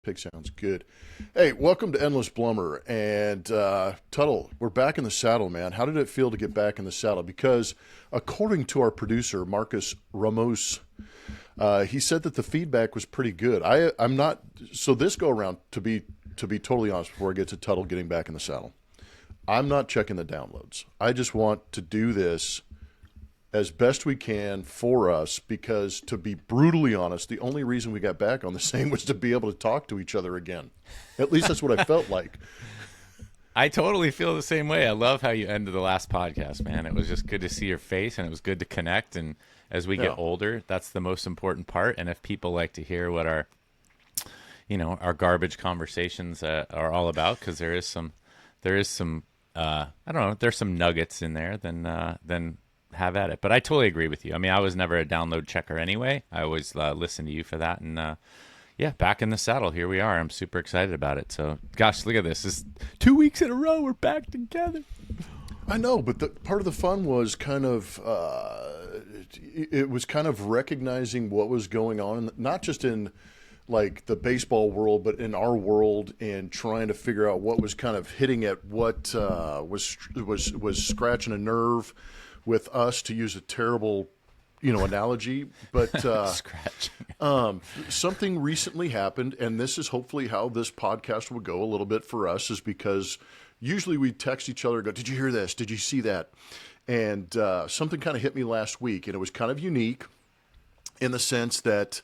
Pig sounds good. Hey, welcome to Endless Blummer. And Tuttle, we're back in the saddle, man. How did it feel to get back in the saddle? Because according to our producer, Marcus Ramos, he said that the feedback was pretty good. I'm not – so this go around, to be totally honest before I get to Tuttle getting back in the saddle, I'm not checking the downloads. I just want to do this as best we can for us because, to be brutally honest, the only reason we got back on the same was to be able to talk to each other again. At least that's what I felt like. I totally feel the same way. I love how you ended the last podcast, man. It was just good to see your face, and it was good to connect. And as we get older, that's the most important part. And if people like to hear what our garbage conversations are all about, because there is some I don't know, there's some nuggets in there, then have at it. But I totally agree with you. I mean, I was never a download checker anyway. I always listen to you for that. And back in the saddle. Here we are. I'm super excited about it. So, gosh, look at this. This is 2 weeks in a row. We're back together. I know, but part of the fun was kind of it was kind of recognizing what was going on, not just in like the baseball world, but in our world, and trying to figure out what was kind of hitting at what was scratching a nerve with us, to use a terrible, analogy, but something recently happened, and this is hopefully how this podcast will go a little bit for us, is because usually we text each other and go, "Did you hear this? Did you see that?" And something kind of hit me last week, and it was kind of unique in the sense that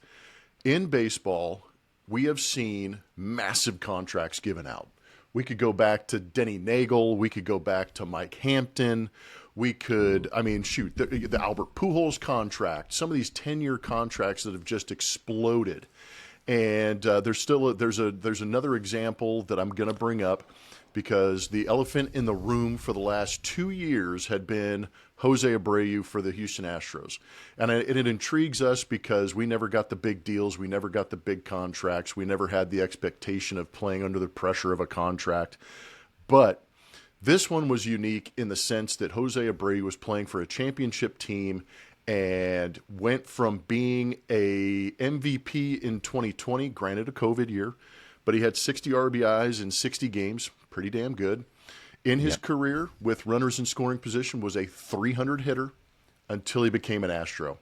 in baseball, we have seen massive contracts given out. We could go back to Denny Nagel. We could go back to Mike Hampton. We could, the Albert Pujols contract, some of these 10-year contracts that have just exploded. And there's another example that I'm going to bring up, because the elephant in the room for the last 2 years had been Jose Abreu for the Houston Astros. And it intrigues us because we never got the big deals. We never got the big contracts. We never had the expectation of playing under the pressure of a contract. But this one was unique in the sense that Jose Abreu was playing for a championship team and went from being a MVP in 2020, granted a COVID year, but he had 60 RBIs in 60 games, pretty damn good. In his career, with runners in scoring position, was a 300 hitter until he became an Astro.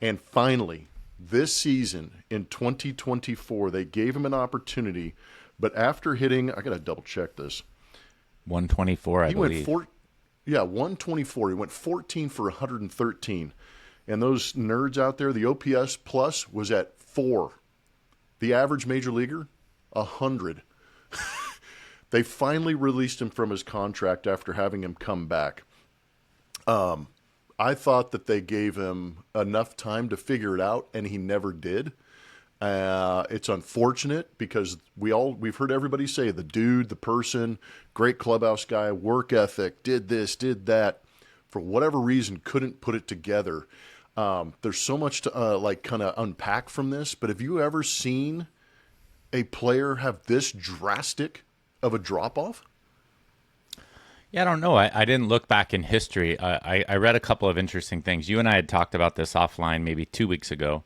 And finally, this season in 2024, they gave him an opportunity, but after hitting, I got to double check this, 124, I believe. 124. He went 14 for 113. And those nerds out there, the OPS plus was at 4. The average major leaguer, 100. They finally released him from his contract after having him come back. I thought that they gave him enough time to figure it out, and he never did. It's unfortunate because we've heard everybody say the dude, the person, great clubhouse guy, work ethic, did this, did that. For whatever reason, couldn't put it together. There's so much to kind of unpack from this. But have you ever seen a player have this drastic of a drop off? Yeah, I don't know. I didn't look back in history. I read a couple of interesting things. You and I had talked about this offline maybe 2 weeks ago.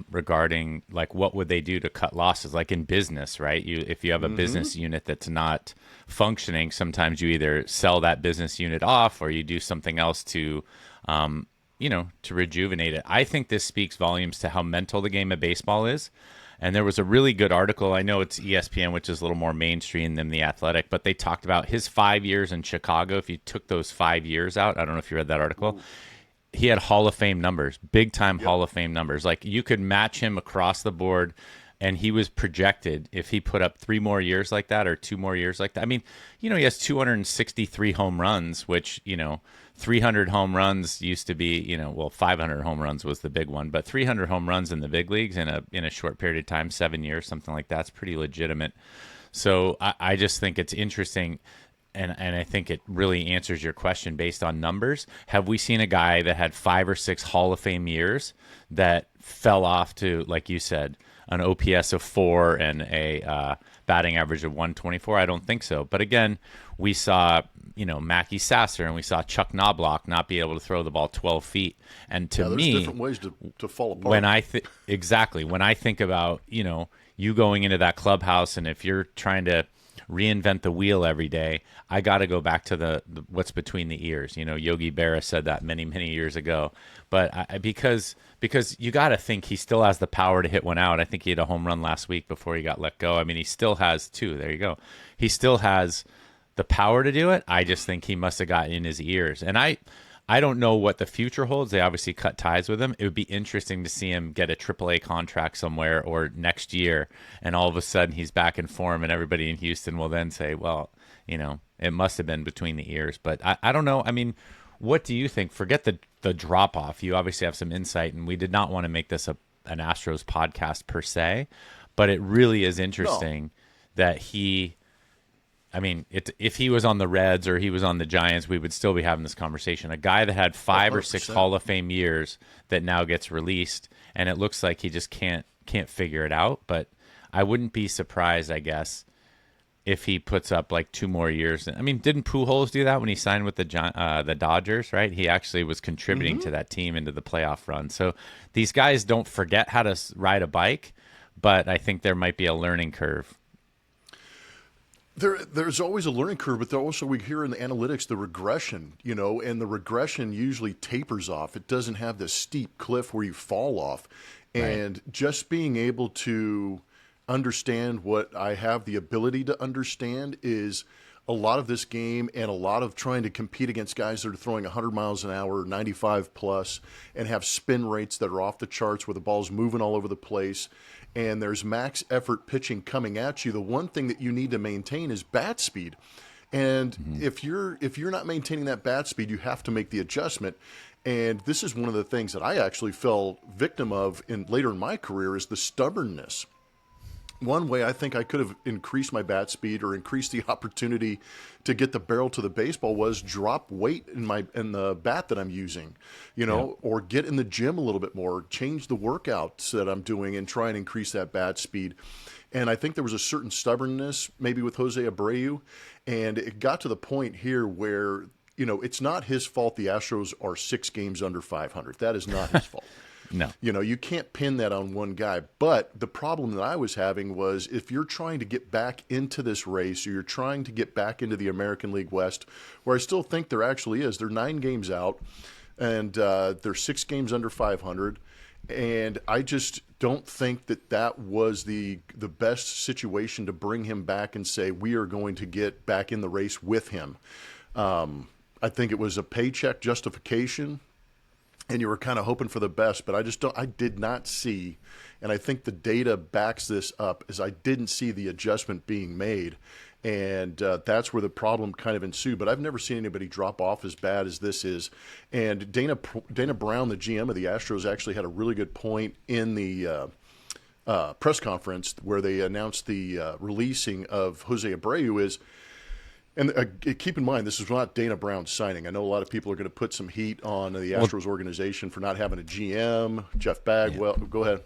Regarding like what would they do to cut losses, like in business, right? If you have a business unit that's not functioning, sometimes you either sell that business unit off or you do something else to rejuvenate it. I think this speaks volumes to how mental the game of baseball is. And there was a really good article. I know it's ESPN, which is a little more mainstream than The Athletic, but they talked about his 5 years in Chicago. If you took those 5 years out, I don't know if you read that article. He had Hall of Fame numbers, big-time Hall of Fame numbers. Like, you could match him across the board, and he was projected, if he put up 3 more years like that or 2 more years like that. I mean, he has 263 home runs, which, 300 home runs used to be, 500 home runs was the big one. But 300 home runs in the big leagues in a short period of time, 7 years, something like that's pretty legitimate. So I just think it's interesting. And I think it really answers your question based on numbers. Have we seen a guy that had 5 or 6 Hall of Fame years that fell off to, like you said, an OPS of 4 and a batting average of 124? I don't think so. But again, we saw, Mackie Sasser and we saw Chuck Knobloch not be able to throw the ball 12 feet. And to there's me, different ways to fall apart. When I think about, you going into that clubhouse, and if you're trying to reinvent the wheel every day, I got to go back to the what's between the ears. Yogi Berra said that many, many years ago. But because you got to think he still has the power to hit one out. I think he had a home run last week before he got let go. I mean, he still has two. There you go. He still has the power to do it. I just think he must have gotten in his ears. And I don't know what the future holds. They obviously cut ties with him. It would be interesting to see him get a AAA contract somewhere or next year, and all of a sudden he's back in form, and everybody in Houston will then say, well, it must have been between the ears. But I don't know. I mean, what do you think? Forget the drop-off. You obviously have some insight, and we did not want to make this an Astros podcast per se, but it really is interesting that he – I mean, if he was on the Reds or he was on the Giants, we would still be having this conversation. A guy that had 5 or 6 Hall of Fame years that now gets released, and it looks like he just can't figure it out. But I wouldn't be surprised, I guess, if he puts up like 2 more years. I mean, didn't Pujols do that when he signed with the Dodgers, right? He actually was contributing to that team into the playoff run. So these guys don't forget how to ride a bike, but I think there might be a learning curve. There's always a learning curve, but also we hear in the analytics the regression, and the regression usually tapers off. It doesn't have this steep cliff where you fall off. And just being able to understand what I have the ability to understand is a lot of this game and a lot of trying to compete against guys that are throwing 100 miles an hour, 95 plus, and have spin rates that are off the charts where the ball's moving all over the place. And there's max effort pitching coming at you. The one thing that you need to maintain is bat speed. And if you're not maintaining that bat speed, you have to make the adjustment. And this is one of the things that I actually fell victim of later in my career is the stubbornness. One way I think I could have increased my bat speed or increased the opportunity to get the barrel to the baseball was drop weight in the bat that I'm using, or get in the gym a little bit more, change the workouts that I'm doing and try and increase that bat speed. And I think there was a certain stubbornness maybe with Jose Abreu, and it got to the point here where, it's not his fault the Astros are 6 games under 500. That is not his fault. No. You can't pin that on one guy. But the problem that I was having was if you're trying to get back into this race or you're trying to get back into the American League West, where I still think there actually is, they're 9 games out and they're 6 games under 500. And I just don't think that was the best situation to bring him back and say, we are going to get back in the race with him. I think it was a paycheck justification. And you were kind of hoping for the best, but I did not see, and I think the data backs this up, is I didn't see the adjustment being made. And that's where the problem kind of ensued. But I've never seen anybody drop off as bad as this is. And Dana Brown, the GM of the Astros, actually had a really good point in the press conference where they announced the releasing of Jose Abreu is, and keep in mind, this is not Dana Brown signing. I know a lot of people are going to put some heat on the Astros organization for not having a GM, Jeff Bagwell. Go ahead.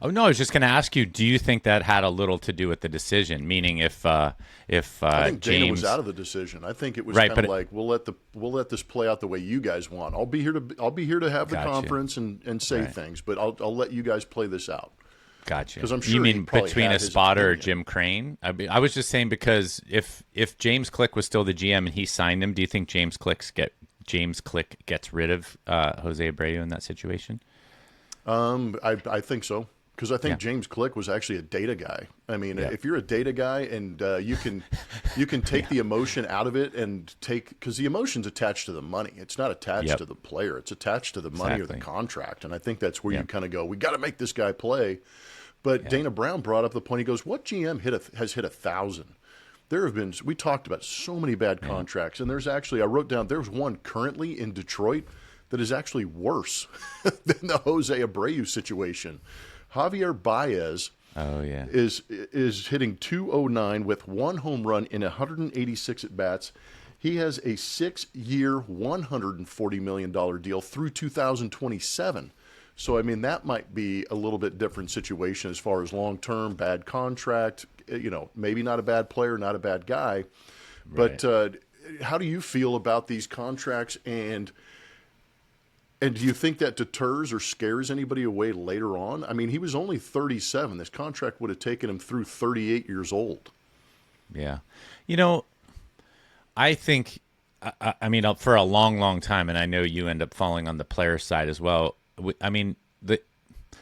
Oh, no, I was just going to ask you, do you think that had a little to do with the decision? Meaning if I think James... Dana was out of the decision. I think it was kind of like, we'll let this play out the way you guys want. I'll be here to have the conference and say things, but I'll let you guys play this out. Gotcha. Because I'm sure you mean between a spotter or Jim Crane? I was just saying because if James Click was still the GM and he signed him, do you think James Click gets rid of Jose Abreu in that situation? I think so. Because I think James Click was actually a data guy. I mean, if you're a data guy and you can take the emotion out of it and because the emotion's attached to the money. It's not attached to the player. It's attached to the money or the contract. And I think that's where you kind of go, we got to make this guy play. But Dana Brown brought up the point. He goes, what GM has hit 1,000? There have been, we talked about so many bad contracts. And there's actually, I wrote down, there's one currently in Detroit that is actually worse than the Jose Abreu situation. Javier Baez is hitting 209 with 1 home run in 186 at-bats. He has a 6-year, $140 million deal through 2027. So, I mean, that might be a little bit different situation as far as long-term, bad contract, maybe not a bad player, not a bad guy. Right. But how do you feel about these contracts and And do you think that deters or scares anybody away later on? I mean, he was only 37. This contract would have taken him through 38 years old. Yeah. I think, I mean, for a long, long time, and I know you end up falling on the player side as well. I mean,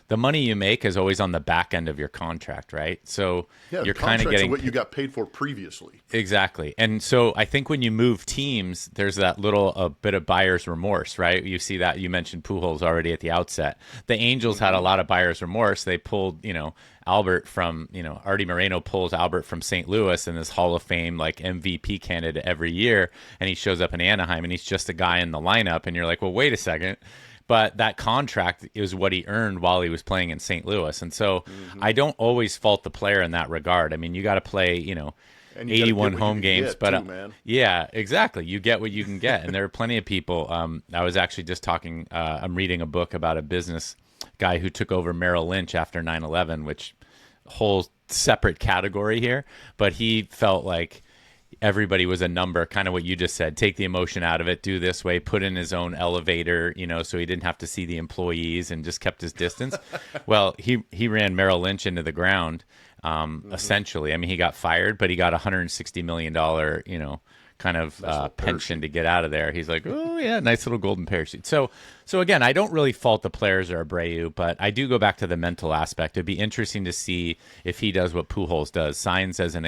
the money you make is always on the back end of your contract, right? So you're kind of getting what you got paid for previously. Exactly. And so I think when you move teams, there's that a bit of buyer's remorse, right? You see that. You mentioned Pujols already at the outset. The Angels had a lot of buyer's remorse. They pulled, Albert from, Artie Moreno pulls Albert from St. Louis in this Hall of Fame, like MVP candidate every year. And he shows up in Anaheim and he's just a guy in the lineup. And you're like, well, wait a second. But that contract is what he earned while he was playing in St. Louis. And so I don't always fault the player in that regard. I mean, you got to play, 81 home games. But yeah, exactly. You get what you can get. And there are plenty of people. I was actually just talking, I'm reading a book about a business guy who took over Merrill Lynch after 9/11, which whole separate category here. But he felt like everybody was a number, kind of what you just said. Take the emotion out of it, do this way, put in his own elevator, so he didn't have to see the employees and just kept his distance. Well, he ran Merrill Lynch into the ground, essentially. I mean, he got fired, but he got $160 million, kind of pension to get out of there. He's like, oh yeah, nice little golden parachute. So again, I don't really fault the players or Abreu, but I do go back to the mental aspect. It'd be interesting to see if he does what Pujols does, signs as an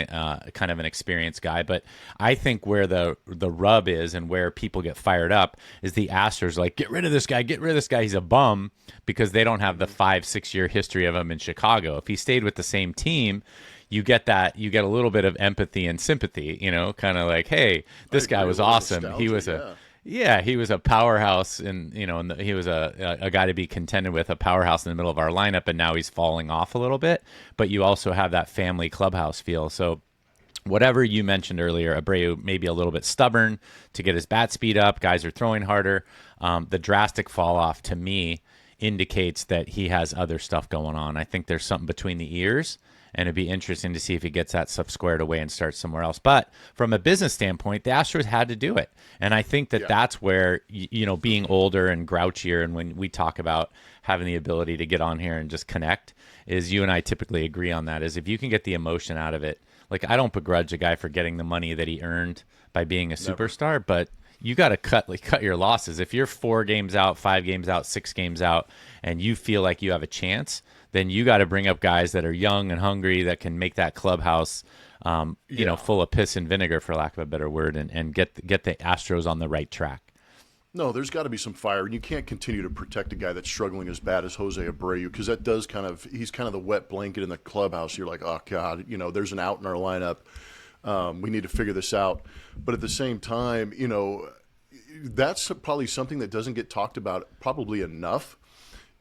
kind of an experienced guy. But I think where the rub is and where people get fired up is the Astros like, get rid of this guy, he's a bum, because they don't have the 5-6 year history of him in Chicago. If he stayed with the same team, you get a little bit of empathy and sympathy, kind of like, hey, this guy was awesome. He was he was a powerhouse, and he was a guy to be contended with, a powerhouse in the middle of our lineup, and now he's falling off a little bit. But you also have that family clubhouse feel. So whatever you mentioned earlier, Abreu maybe a little bit stubborn to get his bat speed up. Guys are throwing harder. The drastic fall off to me indicates that he has other stuff going on. I think there's something between the ears. And it'd be interesting to see if he gets that stuff squared away and starts somewhere else. But from a business standpoint, the Astros had to do it. And I think that's where, being older and grouchier, and when we talk about having the ability to get on here and just connect, is you and I typically agree on that, is if you can get the emotion out of it. Like, I don't begrudge a guy for getting the money that he earned by being a superstar, but you got to cut your losses. If you're 4 games out, 5 games out, 6 games out, and you feel like you have a chance, then you got to bring up guys that are young and hungry that can make that clubhouse, full of piss and vinegar, for lack of a better word, and get the Astros on the right track. No, there's got to be some fire, and you can't continue to protect a guy that's struggling as bad as Jose Abreu, because that does he's kind of the wet blanket in the clubhouse. You're like, oh God, there's an out in our lineup. We need to figure this out. But at the same time, that's probably something that doesn't get talked about probably enough,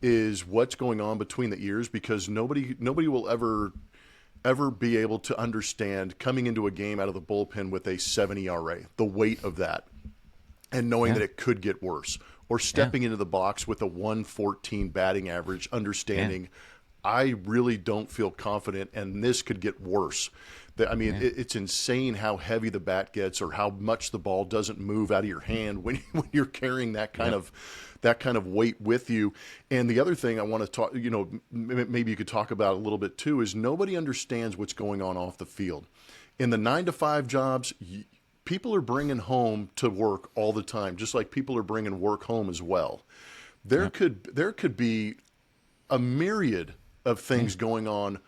is what's going on between the ears, because nobody will ever be able to understand coming into a game out of the bullpen with a 7 ERA, the weight of that, and knowing that it could get worse, or stepping into the box with a 114 batting average, understanding I really don't feel confident and this could get worse. It's insane how heavy the bat gets, or how much the ball doesn't move out of your hand when you're carrying that kind of weight with you. And the other thing I want to talk, maybe you could talk about a little bit too, is nobody understands what's going on off the field. In the 9-to-5 jobs, people are bringing home to work all the time, just like people are bringing work home as well. There could be a myriad of things going on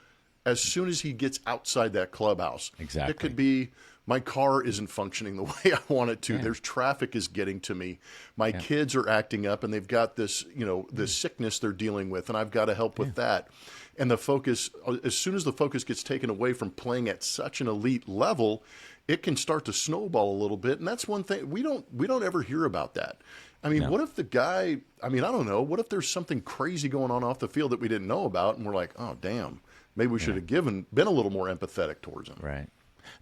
as soon as he gets outside that clubhouse. Exactly. It could be, my car isn't functioning the way I want it to. There's traffic is getting to me. My kids are acting up, and they've got this, this sickness they're dealing with, and I've got to help with that. And the focus, as soon as the focus gets taken away from playing at such an elite level, it can start to snowball a little bit. And that's one thing we don't ever hear about that. I mean, what if the guy, I don't know, what if there's something crazy going on off the field that we didn't know about, and we're like, oh, damn, maybe we should have been a little more empathetic towards him. Right.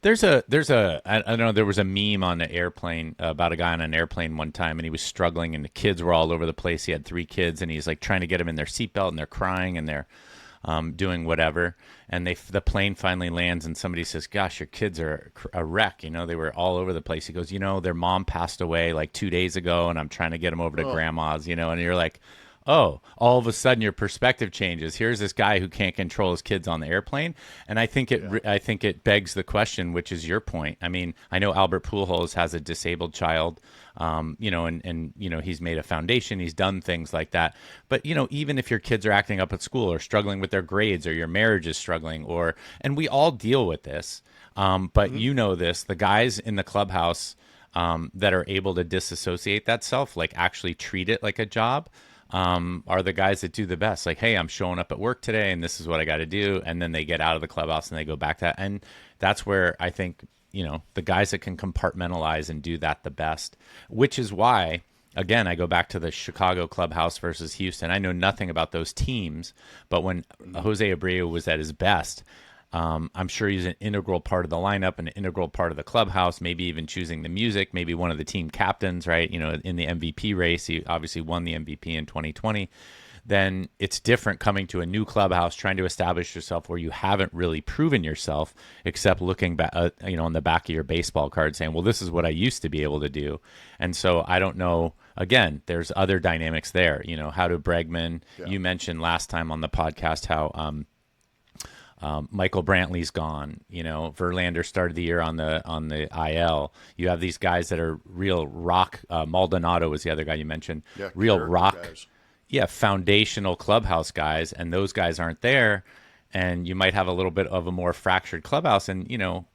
There's a I don't know, there was a meme on the airplane about a guy on an airplane one time, and he was struggling, and the kids were all over the place. He had 3 kids, and he's like trying to get them in their seatbelt, and they're crying, and they're doing whatever, and the plane finally lands, and somebody says, "Gosh, your kids are a wreck. They were all over the place." He goes, "Their mom passed away like 2 days ago, and I'm trying to get them over to grandma's." And you're like, oh, all of a sudden your perspective changes. Here's this guy who can't control his kids on the airplane, and I think it begs the question, which is your point. I mean, I know Albert Pujols has a disabled child, and he's made a foundation, he's done things like that. But even if your kids are acting up at school or struggling with their grades, or your marriage is struggling, and we all deal with this. But this, the guys in the clubhouse that are able to disassociate that self, like actually treat it like a job, are the guys that do the best. Like, hey, I'm showing up at work today and this is what I got to do. And then they get out of the clubhouse and they go back to that. And that's where I think, the guys that can compartmentalize and do that the best, which is why, again, I go back to the Chicago clubhouse versus Houston. I know nothing about those teams, but when Jose Abreu was at his best, I'm sure he's an integral part of the lineup, an integral part of the clubhouse, maybe even choosing the music, maybe one of the team captains, right? In the MVP race, he obviously won the MVP in 2020. Then it's different coming to a new clubhouse, trying to establish yourself where you haven't really proven yourself, except looking back, on the back of your baseball card saying, well, this is what I used to be able to do. And so I don't know. Again, there's other dynamics there. How do Bregman, you mentioned last time on the podcast how, Michael Brantley's gone. Verlander started the year on the IL. You have these guys that are real rock. Maldonado was the other guy you mentioned. Yeah, real rock. Guys. Yeah, foundational clubhouse guys, and those guys aren't there. And you might have a little bit of a more fractured clubhouse. And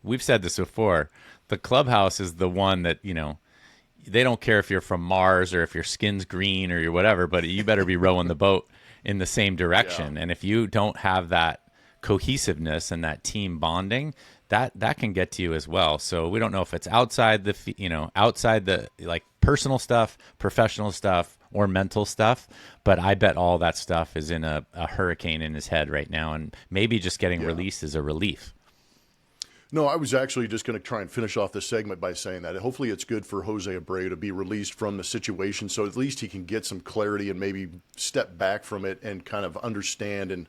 we've said this before. The clubhouse is the one that they don't care if you're from Mars or if your skin's green or you're whatever, but you better be rowing the boat in the same direction. Yeah. And if you don't have that cohesiveness and that team bonding, that can get to you as well. So we don't know if it's outside the like personal stuff, professional stuff, or mental stuff, but I bet all that stuff is in a hurricane in his head right now, and maybe just getting released is a relief. No, I was actually just going to try and finish off this segment by saying that hopefully it's good for Jose Abreu to be released from the situation, so at least he can get some clarity and maybe step back from it and kind of understand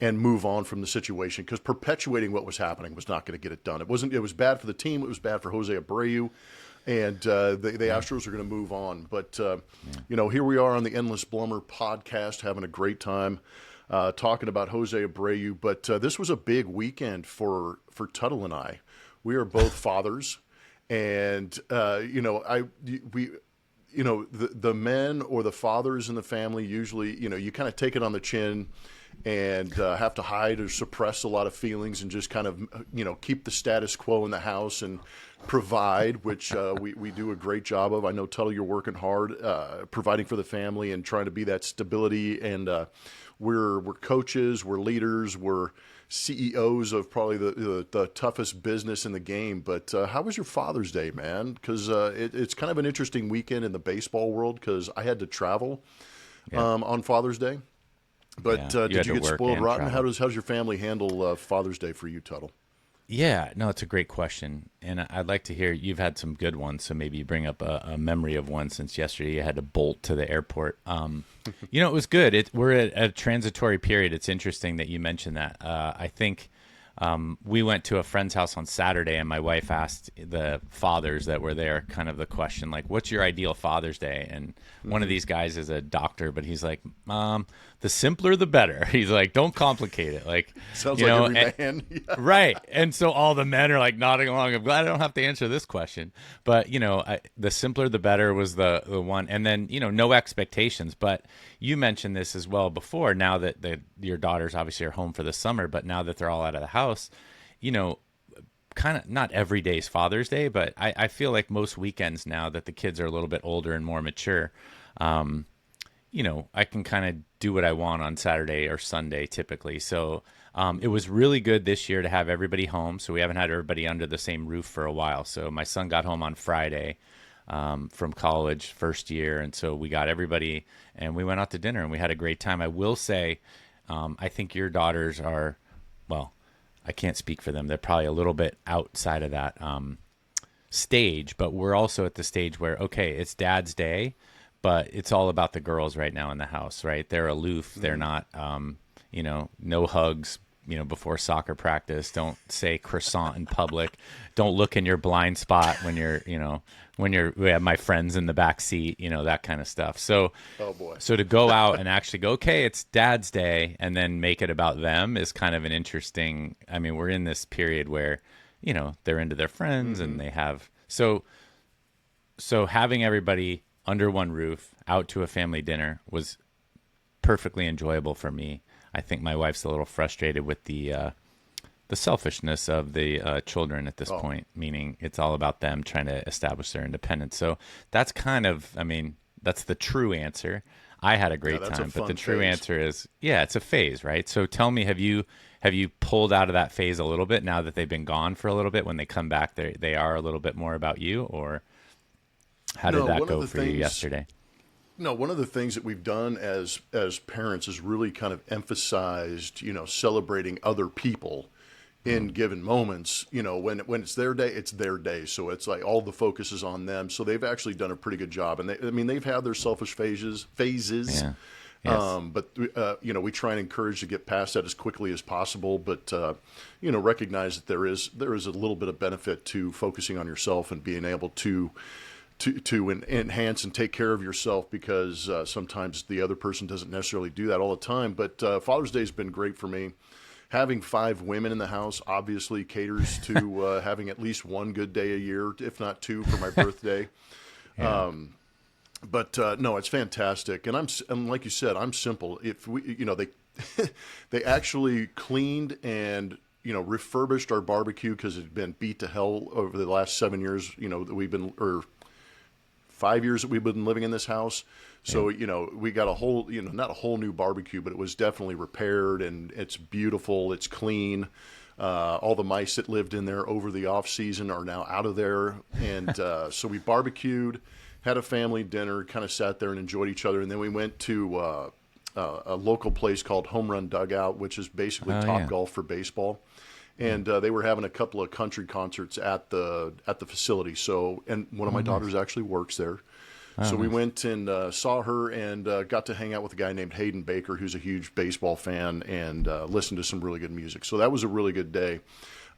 and move on from the situation, because perpetuating what was happening was not going to get it done. It was bad for the team. It was bad for Jose Abreu, and the Astros are going to move on. But here we are on the Endless Blummer podcast, having a great time talking about Jose Abreu. But this was a big weekend for Tuttle and I. We are both fathers, and the men or the fathers in the family usually, you kind of take it on the chin and have to hide or suppress a lot of feelings and just kind of, keep the status quo in the house and provide, which we do a great job of. I know, Tuttle, you're working hard, providing for the family and trying to be that stability. And we're coaches, we're leaders, we're CEOs of probably the toughest business in the game. But how was your Father's Day, man? Because it's kind of an interesting weekend in the baseball world, because I had to travel on Father's Day. But did you get spoiled rotten? How does your family handle Father's Day for you, Tuttle? Yeah, no, it's a great question. And I'd like to hear, you've had some good ones, so maybe you bring up a memory of one since yesterday you had to bolt to the airport. It was good. We're at a transitory period. It's interesting that you mentioned that. I think we went to a friend's house on Saturday, and my wife asked the fathers that were there kind of the question, like, what's your ideal Father's Day? And one of these guys is a doctor, but he's like, the simpler the better. He's like, don't complicate it. Like, sounds like every man. Right. And so all the men are like nodding along. I'm glad I don't have to answer this question. But, the simpler the better was the one. And then, no expectations. But you mentioned this as well before, now that your daughters obviously are home for the summer, but now that they're all out of the house, kind of not every day's Father's Day, but I feel like most weekends now that the kids are a little bit older and more mature, I can kind of do what I want on Saturday or Sunday typically. So it was really good this year to have everybody home. So we haven't had everybody under the same roof for a while. So my son got home on Friday from college, first year. And so we got everybody and we went out to dinner and we had a great time. I will say, I think your daughters are, well, I can't speak for them. They're probably a little bit outside of that stage, but we're also at the stage where, okay, it's Dad's Day, but it's all about the girls right now in the house, right? They're aloof. They're not, no hugs, before soccer practice. Don't say croissant in public. Don't look in your blind spot we have my friends in the back seat, that kind of stuff. So, oh boy. So to go out and actually go, okay, it's Dad's Day, and then make it about them is kind of an interesting. I mean, we're in this period where, they're into their friends and they have so having everybody under one roof out to a family dinner was perfectly enjoyable for me. I think my wife's a little frustrated with the selfishness of the children at this point, meaning it's all about them trying to establish their independence. So that's that's the true answer. I had a great time, but the true answer is, it's a phase, right? So tell me, have you pulled out of that phase a little bit now that they've been gone for a little bit? When they come back, they are a little bit more about you, or how did that go for you yesterday? No, one of the things that we've done as parents is really kind of emphasized, celebrating other people in given moments. When it's their day, it's their day. So it's like all the focus is on them. So they've actually done a pretty good job. And they've had their selfish phases. Yeah. Yes. But we try and encourage to get past that as quickly as possible. But recognize that there is a little bit of benefit to focusing on yourself and being able to enhance and take care of yourself, because sometimes the other person doesn't necessarily do that all the time. But Father's Day has been great for me. Having 5 women in the house obviously caters to having at least one good day a year, if not 2 for my birthday. Yeah. No, it's fantastic. And like you said, I'm simple. If we, they actually cleaned and, refurbished our barbecue because it had been beat to hell over the last 7 years, that we've been, or 5 years that we've been living in this house. So, we got a whole, not a whole new barbecue, but it was definitely repaired, and it's beautiful. It's clean. All the mice that lived in there over the off season are now out of there. And so we barbecued, had a family dinner, kind of sat there and enjoyed each other. And then we went to a local place called Home Run Dugout, which is basically Topgolf for baseball. And they were having a couple of country concerts at the facility. So, and one of my daughters actually works there. So we went and saw her and got to hang out with a guy named Hayden Baker, who's a huge baseball fan, and listened to some really good music. So that was a really good day.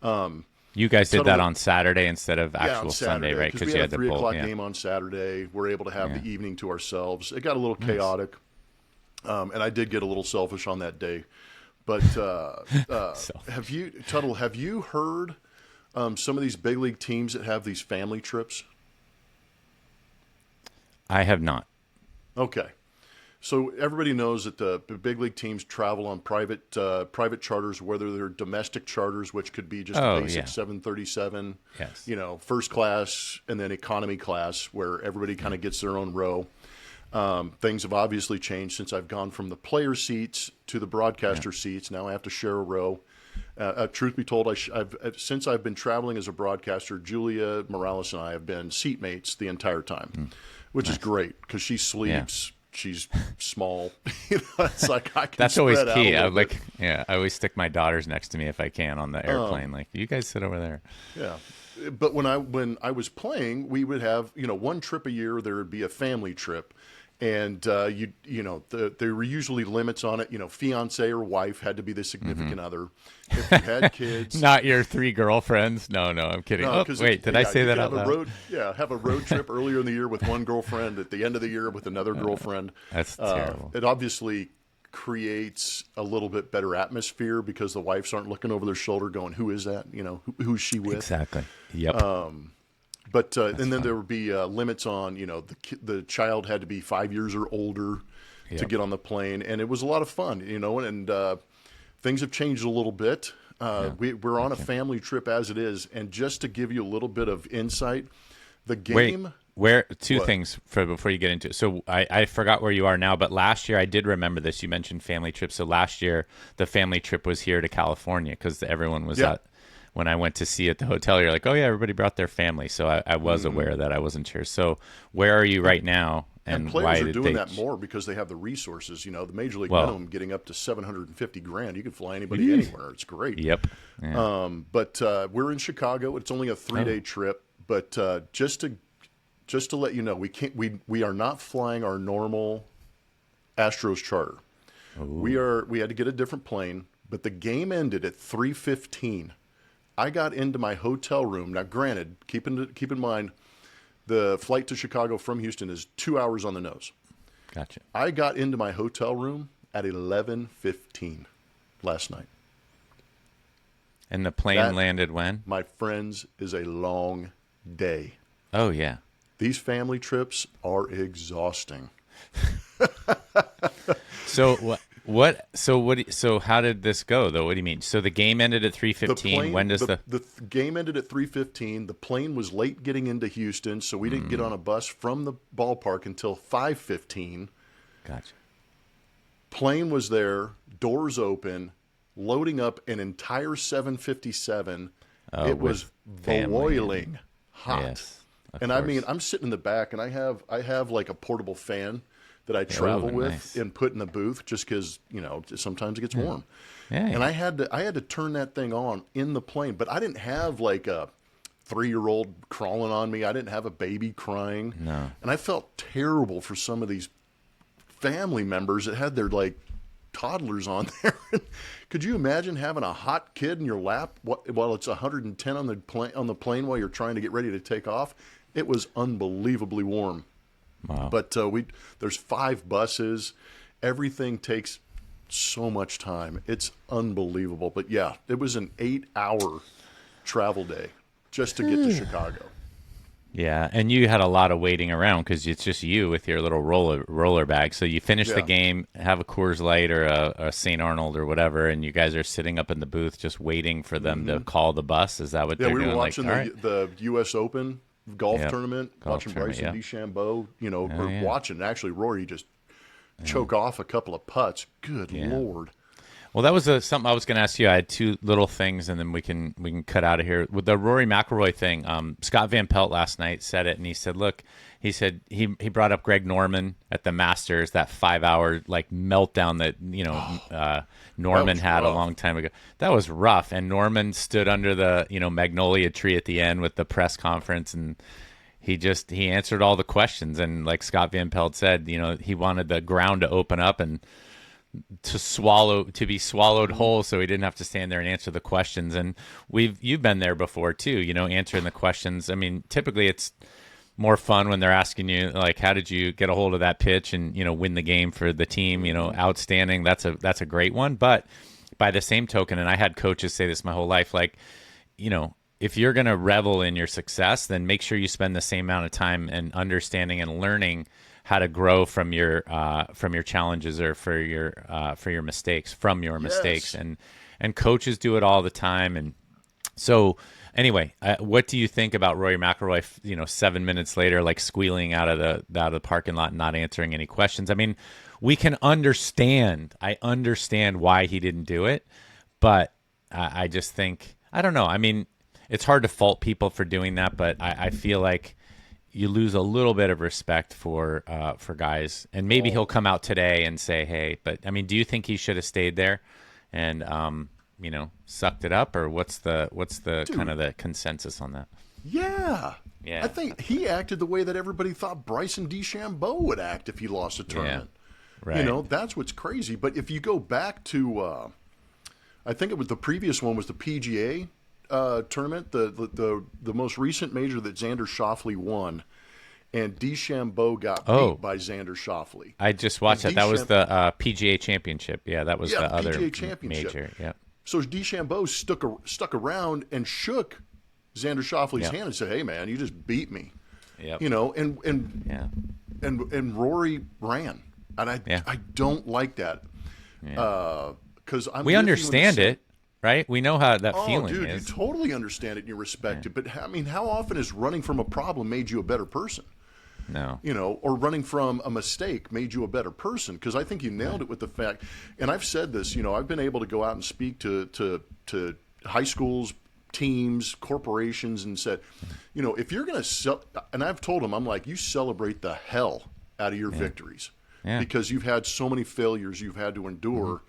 You guys did that on Saturday instead of actual Sunday, right? Because we had a 3 o'clock game on Saturday. We're able to have the evening to ourselves. It got a little chaotic, and I did get a little selfish on that day. But have you heard some of these big league teams that have these family trips? I have not. Okay. So everybody knows that the big league teams travel on private charters, whether they're domestic charters, which could be just a basic 737, first class, and then economy class, where everybody kind of gets their own row. Things have obviously changed since I've gone from the player seats to the broadcaster seats. Now I have to share a row. Truth be told, since I've been traveling as a broadcaster, Julia Morales and I have been seatmates the entire time, which is great because she sleeps. Yeah. She's small. It's like I can. That's always key. I always stick my daughters next to me if I can on the airplane. Like, you guys sit over there. Yeah. But when I was playing, we would have, one trip a year. There would be a family trip. And, there were usually limits on it. Fiance or wife had to be the significant other. If you had kids. Not your 3 girlfriends. No, I'm kidding. No, wait, did I say that out loud? Have a road trip earlier in the year with one girlfriend, at the end of the year with another girlfriend. That's terrible. It obviously creates a little bit better atmosphere because the wives aren't looking over their shoulder going, who is that? Who's she with? Exactly. Yep. But and then there would be limits on, the child had to be 5 years or older to get on the plane. And it was a lot of fun, and things have changed a little bit. We're on a family trip as it is. And just to give you a little bit of insight, the game. Two things before you get into it. So I forgot where you are now, but last year I did remember this. You mentioned family trips. So last year the family trip was here to California because everyone was at. When I went to see at the hotel, you're like, oh, yeah, everybody brought their family. So I was aware that I wasn't sure. So where are you right now? And players are doing that more because they have the resources. The Major League minimum getting up to $750,000. You can fly anybody anywhere. It's great. Yep. Yeah. But we're in Chicago. It's only a 3-day trip. But just to let you know, we are not flying our normal Astros charter. We had to get a different plane, but the game ended at 3:15. I got into my hotel room. Now, granted, keep in mind, the flight to Chicago from Houston is 2 hours on the nose. Gotcha. I got into my hotel room at 11:15 last night. And the plane landed when? My friends, is a long day. Oh, yeah. These family trips are exhausting. So So how did this go though? What do you mean? So the game ended at 3:15. When does the game ended at 3:15? The plane was late getting into Houston, so we didn't get on a bus from the ballpark until 5:15. Gotcha. Plane was there, doors open, loading up an entire 757. It was boiling hot. Yes, and I mean, I'm sitting in the back, and I have like a portable fan that I travel with and put in the booth just because, sometimes it gets warm. Yeah, and I had to turn that thing on in the plane, but I didn't have like a 3-year-old crawling on me. I didn't have a baby crying. No. And I felt terrible for some of these family members that had their like toddlers on there. Could you imagine having a hot kid in your lap while it's 110 on the plane while you're trying to get ready to take off? It was unbelievably warm. Wow. But there's 5 buses. Everything takes so much time. It's unbelievable. But yeah, it was an 8-hour travel day just to get to Chicago. Yeah, and you had a lot of waiting around because it's just you with your little roller bag. So you finish the game, have a Coors Light or a St. Arnold or whatever, and you guys are sitting up in the booth just waiting for them to call the bus. Is that what they're doing? Yeah, we were watching the U.S. Open golf tournament, watching Bryson DeChambeau, we're watching. Actually, Rory just choke off a couple of putts. Good Lord. Well, that was something I was going to ask you. I had 2 little things, and then we can cut out of here. With the Rory McIlroy thing, Scott Van Pelt last night said it, and he said, look, he brought up Greg Norman at the Masters, that 5-hour like meltdown that Norman had a long time ago. That was rough, and Norman stood under the magnolia tree at the end with the press conference, and he answered all the questions, and like Scott Van Pelt said, he wanted the ground to open up and to be swallowed whole, so he didn't have to stand there and answer the questions. And you've been there before too, answering the questions. I mean, typically it's more fun when they're asking you like, how did you get a hold of that pitch and win the game for the team? Outstanding. That's a great one. But by the same token, and I had coaches say this my whole life, like, if you're going to revel in your success, then make sure you spend the same amount of time and understanding and learning how to grow from your challenges or for your mistakes, mistakes. And coaches do it all the time. And so anyway, what do you think about Rory McIlroy, 7 minutes later, like squealing out of the parking lot and not answering any questions? I mean, we can understand. I understand why he didn't do it, but I just think, I don't know. I mean, it's hard to fault people for doing that, but I feel like you lose a little bit of respect for guys, and maybe he'll come out today and say, "Hey," but I mean, do you think he should have stayed there and sucked it up, or what's the kind of the consensus on that? Yeah. I think he acted the way that everybody thought Bryson DeChambeau would act if he lost a tournament. Yeah. Right. That's what's crazy. But if you go back to, I think it was the previous one was the PGA. Tournament, the most recent major that Xander Schauffele won, and DeChambeau got beat by Xander Schauffele. I just watched that. That was the PGA Championship. Yeah, that was the other major. Yeah. So DeChambeau stuck around and shook Xander Schauffele's hand and said, "Hey, man, you just beat me." Yep. And Rory ran, and I don't like that because we understand it. Right? We know how that feeling is. is. You totally understand it and you respect it. But, I mean, how often has running from a problem made you a better person? No. Or running from a mistake made you a better person? Because I think you nailed it with the fact, and I've said this, I've been able to go out and speak to high schools, teams, corporations, and said, if you're going to and I've told them, I'm like, you celebrate the hell out of your victories because you've had so many failures you've had to endure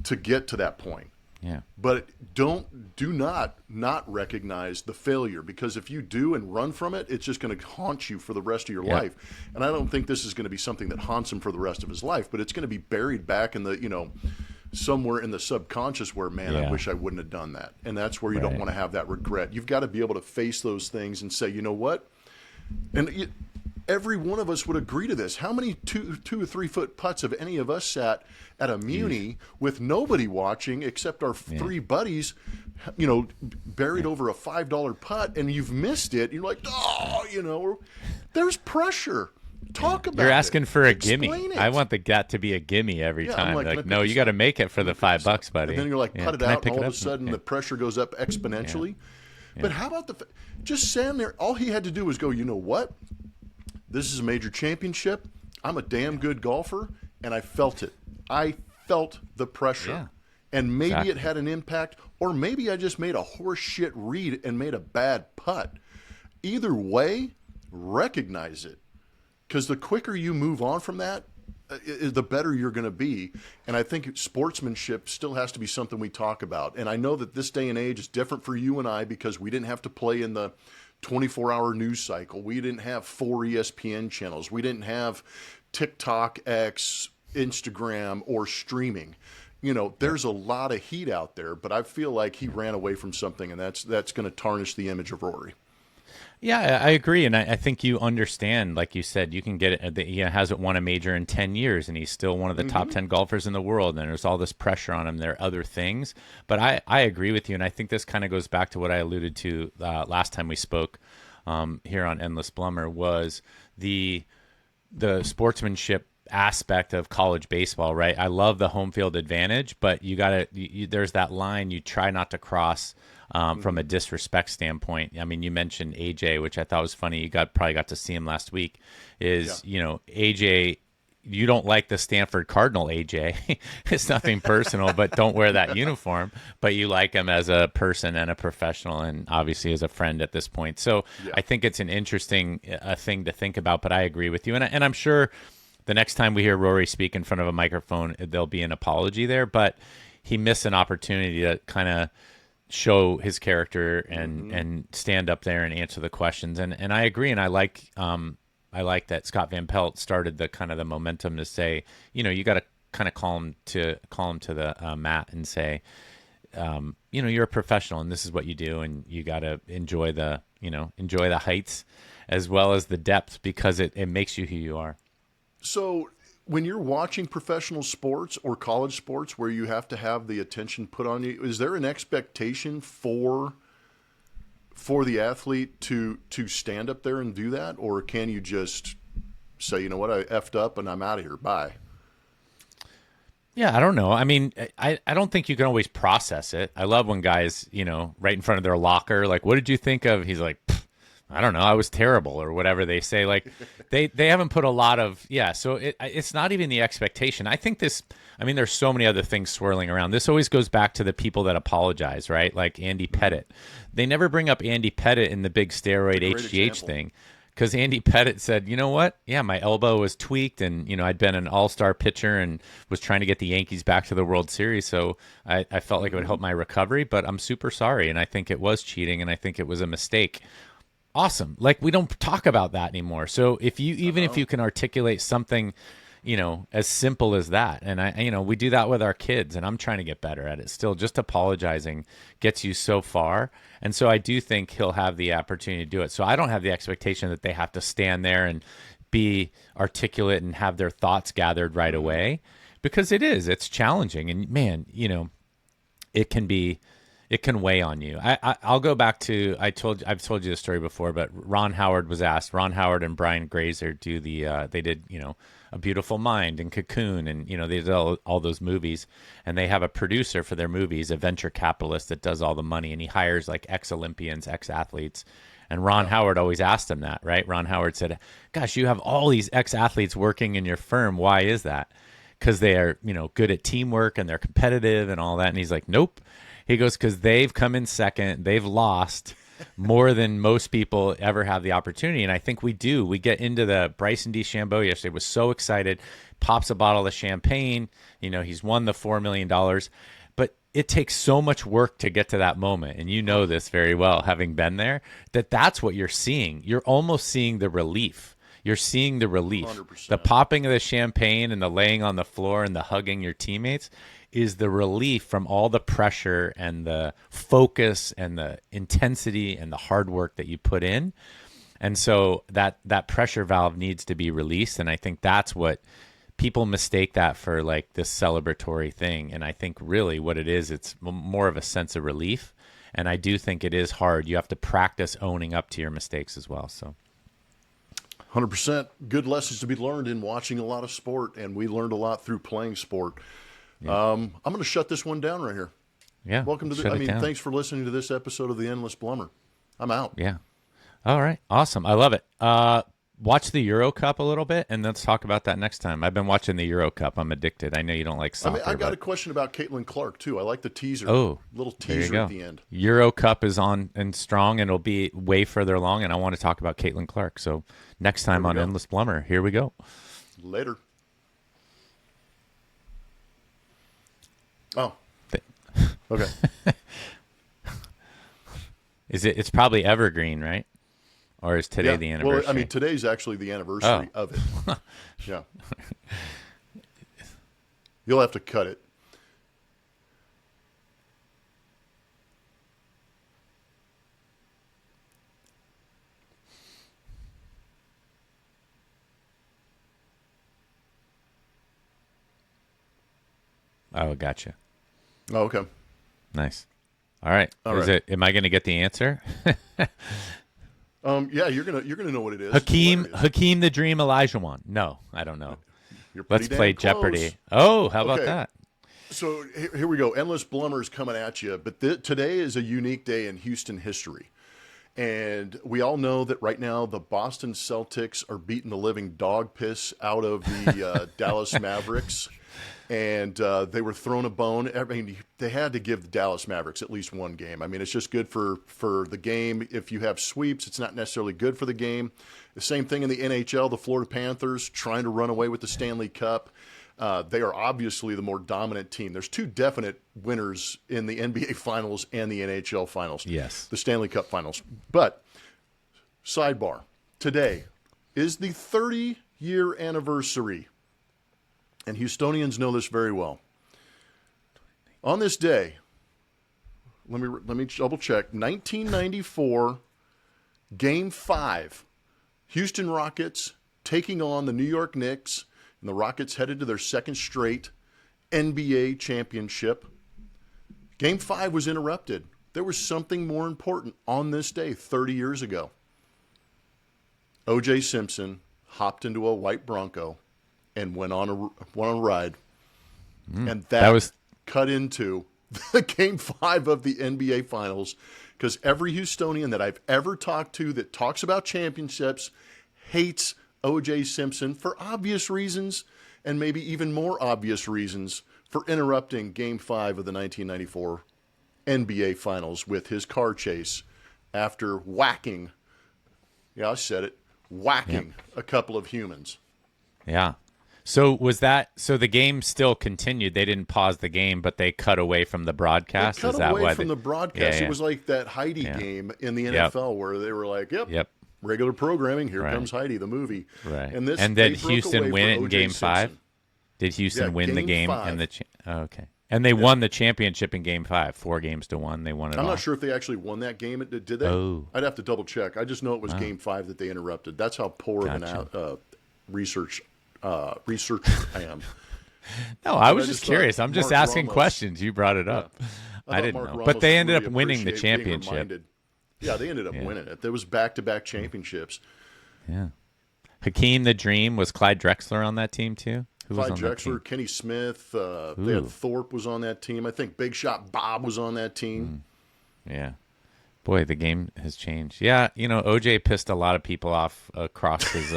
to get to that point. Yeah. But do not recognize the failure, because if you do and run from it, it's just going to haunt you for the rest of your life. And I don't think this is going to be something that haunts him for the rest of his life, but it's going to be buried back in the, somewhere in the subconscious where, man, I wish I wouldn't have done that. And that's where you don't want to have that regret. You've got to be able to face those things and say, you know what? And every one of us would agree to this. How many 2 or 3 foot putts have any of us sat at a muni with nobody watching except our 3 buddies, buried over a $5 putt, and you've missed it? You're like, there's pressure. Talk about it. You're asking for a gimme. It. I want that to be a gimme every time. Like, no, you got to make it for the $5, buddy. And then you're like, put it out, and all of a sudden the pressure goes up exponentially. But how about just stand there? All he had to do was go, you know what? This is a major championship. I'm a damn good golfer, and I felt it. I felt the pressure. Yeah. And maybe it had an impact, or maybe I just made a horse shit read and made a bad putt. Either way, recognize it. Because the quicker you move on from that, the better you're going to be. And I think sportsmanship still has to be something we talk about. And I know that this day and age is different for you and I, because we didn't have to play in the 24-hour news cycle. We didn't have 4 ESPN channels. We didn't have TikTok, X, Instagram, or streaming. There's a lot of heat out there, but I feel like he ran away from something, and that's going to tarnish the image of Rory. Yeah, I agree, and I think you understand, like you said, you can get it. He hasn't won a major in 10 years, and he's still one of the top 10 golfers in the world, and there's all this pressure on him. There are other things, but I agree with you, and I think this kind of goes back to what I alluded to last time we spoke here on Endless Blummer, was the sportsmanship aspect of college baseball, right? I love the home field advantage, but there's that line you try not to cross from a disrespect standpoint. I mean, you mentioned AJ, which I thought was funny. You probably got to see him last week. AJ, you don't like the Stanford Cardinal AJ. It's nothing personal, but don't wear that uniform. But you like him as a person and a professional, and obviously as a friend at this point. So I think it's an interesting thing to think about. But I agree with you, and I'm sure the next time we hear Rory speak in front of a microphone, there'll be an apology there. But he missed an opportunity to kind of show his character and stand up there and answer the questions. And I agree, and I like that Scott Van Pelt started the momentum to say, you got to kind of call him to the mat and say, you're a professional and this is what you do, and you got to enjoy the heights as well as the depth, because it makes you who you are. So when you're watching professional sports or college sports where you have to have the attention put on you, is there an expectation for the athlete to stand up there and do that? Or can you just say, you know what, I effed up and I'm out of here, bye? Yeah, I don't know. I mean, I don't think you can always process it. I love when guys, right in front of their locker, like, what did you think of? He's like, I don't know, I was terrible, or whatever they say. Like, they haven't put a lot of, so it's not even the expectation. I think there's so many other things swirling around. This always goes back to the people that apologize, right? Like Andy Pettitte. They never bring up Andy Pettitte in the big steroid HGH thing, because Andy Pettitte said, you know what? Yeah, my elbow was tweaked, and, I'd been an all-star pitcher and was trying to get the Yankees back to the World Series, so I felt like it would help my recovery, but I'm super sorry, and I think it was cheating, and I think it was a mistake. Awesome. Like, we don't talk about that anymore. So if you can articulate something, as simple as that, and we do that with our kids, and I'm trying to get better at it still. Just apologizing gets you so far. And so I do think he'll have the opportunity to do it. So I don't have the expectation that they have to stand there and be articulate and have their thoughts gathered right away, because it's challenging. And man, it can weigh on you. I'll go back to, I've told you this story before, but Ron Howard was asked. Ron Howard and Brian Grazer they did A Beautiful Mind and Cocoon, and they did all those movies, and they have a producer for their movies, a venture capitalist that does all the money, and he hires like ex-Olympians, ex-athletes. And Ron Howard always asked him that, right? Ron Howard said, "Gosh, you have all these ex-athletes working in your firm. Why is that?" Because they are good at teamwork and they're competitive and all that. And he's like, "Nope." He goes, because they've come in second, they've lost more than most people ever have the opportunity. And I think we do. We get into the Bryson DeChambeau yesterday, was so excited, pops a bottle of champagne. He's won the $4 million. But it takes so much work to get to that moment. And you know this very well, having been there, that's what you're seeing. You're almost seeing the relief. You're seeing the relief. 100%. The popping of the champagne and the laying on the floor and the hugging your teammates is the relief from all the pressure and the focus and the intensity and the hard work that you put in. And so that pressure valve needs to be released. And I think that's what people mistake that for, like, this celebratory thing. And I think really what it is, it's more of a sense of relief. And I do think it is hard. You have to practice owning up to your mistakes as well. So 100%. Good lessons to be learned in watching a lot of sport. And we learned a lot through playing sport. Yeah. I'm going to shut this one down right here. Yeah. Welcome to thanks for listening to this episode of the Endless Blummer. I'm out. Yeah. All right. Awesome. I love it. Watch the Euro Cup a little bit, and let's talk about that next time. I've been watching the Euro Cup. I'm addicted. I know you don't like soccer. I got a question about Caitlin Clark, too. I like the teaser. Oh, little teaser at the end. Euro Cup is on and strong, and it'll be way further along, and I want to talk about Caitlin Clark. So next time on Endless Blummer, here we go. Later. Oh. Okay. It's probably evergreen, right? Or is today the anniversary? Well, I mean, today's actually the anniversary of it. Yeah. You'll have to cut it. Oh, gotcha. Oh, okay. Nice. All right. Am I going to get the answer? Yeah, you're gonna know what it is. Hakeem the Dream Olajuwon. No, I don't know. Let's play Jeopardy. Oh, how about that? So here we go. Endless Blummers coming at you. But today is a unique day in Houston history. And we all know that right now the Boston Celtics are beating the living dog piss out of the Dallas Mavericks. And they were thrown a bone. I mean, they had to give the Dallas Mavericks at least one game. I mean, it's just good for the game. If you have sweeps, it's not necessarily good for the game. The same thing in the NHL, the Florida Panthers trying to run away with the Stanley Cup. They are obviously the more dominant team. There's two definite winners in the NBA Finals and the NHL Finals. Yes. The Stanley Cup Finals. But, sidebar, today is the 30-year anniversary. And Houstonians know this very well. On this day, let me double check. 1994, Game 5, Houston Rockets taking on the New York Knicks, and the Rockets headed to their second straight NBA championship. Game 5 was interrupted. There was something more important on this day 30 years ago. O.J. Simpson hopped into a white Bronco and went on a ride. And that was cut into the Game 5 of the NBA Finals, because every Houstonian that I've ever talked to that talks about championships hates O.J. Simpson for obvious reasons, and maybe even more obvious reasons, for interrupting Game 5 of the 1994 NBA Finals with his car chase after whacking, I said it, a couple of humans. Yeah. So the game still continued? They didn't pause the game, but they cut away from the broadcast? They cut away from the broadcast. It was like that Heidi game in the NFL where they were like, yep. Regular programming. Here comes Heidi, the movie. Right. And did Houston win it in Game 5? Did Houston win the game? Okay. And they won the championship in Game 5, 4-1. They won it. I'm not sure if they actually won that game. Did they? Oh. I'd have to double check. I just know it was Game 5 that they interrupted. That's how poor of an researcher I am. No, I was just curious. I'm just asking questions. You brought it up. I didn't know. But they ended up winning the championship. Yeah, they ended up winning it. There was back-to-back championships. Yeah. Hakeem the Dream, was Clyde Drexler on that team too? Clyde Drexler, Kenny Smith, they had Thorpe was on that team. I think Big Shot Bob was on that team. Yeah. Boy, the game has changed. Yeah, OJ pissed a lot of people off across his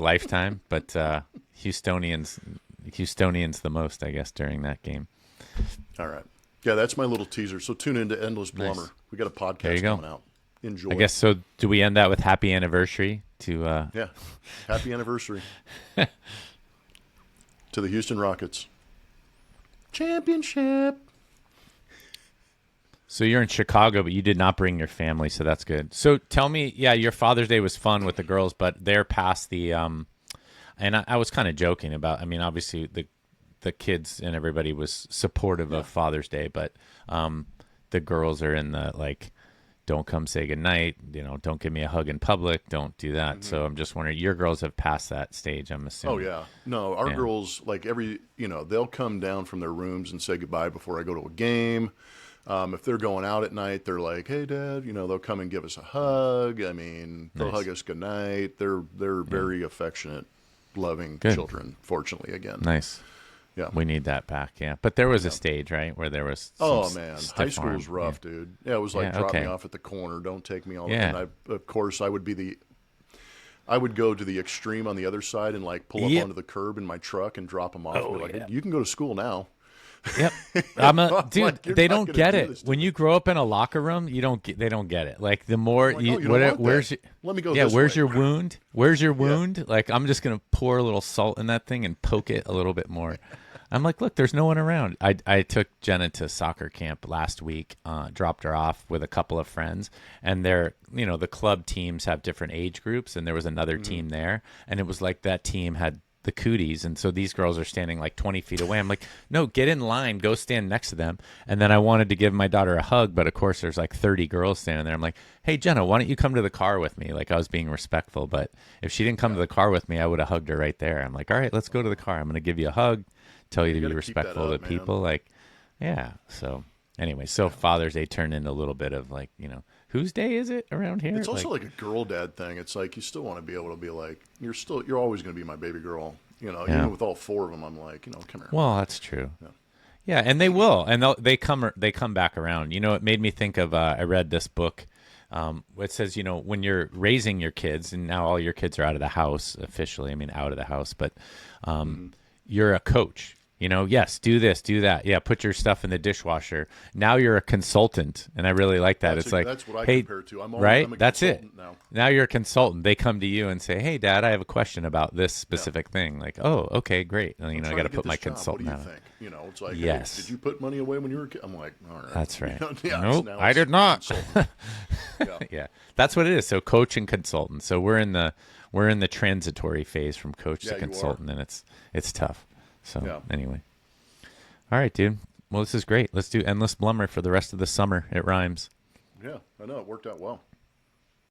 lifetime, but Houstonians the most, I guess, during that game. All right. Yeah, that's my little teaser. So tune into Endless Blummer. Nice. We got a podcast coming out. Enjoy. I guess so. Do we end that with happy anniversary to? Yeah, happy anniversary to the Houston Rockets. Championship. So you're in Chicago, but you did not bring your family, so that's good. So tell me, yeah, your Father's Day was fun with the girls, but they're past the and I was kind of joking about, I mean, obviously the kids and everybody was supportive of Father's Day, but the girls are in the, like, don't come say goodnight, don't give me a hug in public, don't do that. Mm-hmm. So I'm just wondering, your girls have passed that stage, I'm assuming. Oh, yeah. No, our girls, like they'll come down from their rooms and say goodbye before I go to a game. If they're going out at night, they're like, hey, Dad, they'll come and give us a hug. I mean, they'll hug us goodnight. They're very affectionate, loving children, fortunately, again. Nice. Yeah. We need that back, yeah. But there was a stage, right, where there was man. High school was rough, dude. Yeah, it was like, drop me off at the corner. Don't take me all the time. Of course, I would go to the extreme on the other side and, like, pull up onto the curb in my truck and drop them off. And be like, hey, you can go to school now. Yep, dude. Like, they don't get it when you grow up in a locker room. They don't get it. Like, the more let me go. Yeah, where's your wound? Where's your wound? Like, I'm just gonna pour a little salt in that thing and poke it a little bit more. I'm like, look, there's no one around. I took Jenna to soccer camp last week. Dropped her off with a couple of friends, and they're the club teams have different age groups, and there was another team there, and it was like that team had the cooties, and so these girls are standing like 20 feet away. I'm like, no, get in line, go stand next to them. And then I wanted to give my daughter a hug, but of course there's like 30 girls standing there. I'm like, hey, Jenna, why don't you come to the car with me? Like, I was being respectful, but if she didn't come to the car with me, I would have hugged her right there. I'm like, all right, let's go to the car. I'm going to give you a hug, tell you to be respectful to people. Like, yeah. So anyway, Father's Day turned into a little bit of, like, whose day is it around here? It's also like a girl dad thing. It's like, you still want to be able to be like, you're always going to be my baby girl. Even with all four of them, I'm like, come here. Well, that's true. Yeah, and they will, and they come back around. It made me think of I read this book. It says, when you're raising your kids, and now all your kids are out of the house officially. I mean, out of the house, but you're a coach. Yes, do this, do that. Yeah, put your stuff in the dishwasher. Now you're a consultant, and I really like that. That's what I compare to. I'm a that's it. Now. Now you're a consultant. They come to you and say, "Hey, Dad, I have a question about this specific thing." Like, "Oh, okay, great." And, I got to put my consultant out. What do you think? It's like, yes. Hey, did you put money away when you were a kid? I'm like, all right. That's right. Nope, I did not. Yeah, that's what it is. So, coach and consultant. So we're in the transitory phase from coach to consultant, and it's tough. So anyway. All right, dude. Well, this is great. Let's do Endless Blummer for the rest of the summer. It rhymes. Yeah, I know. It worked out well.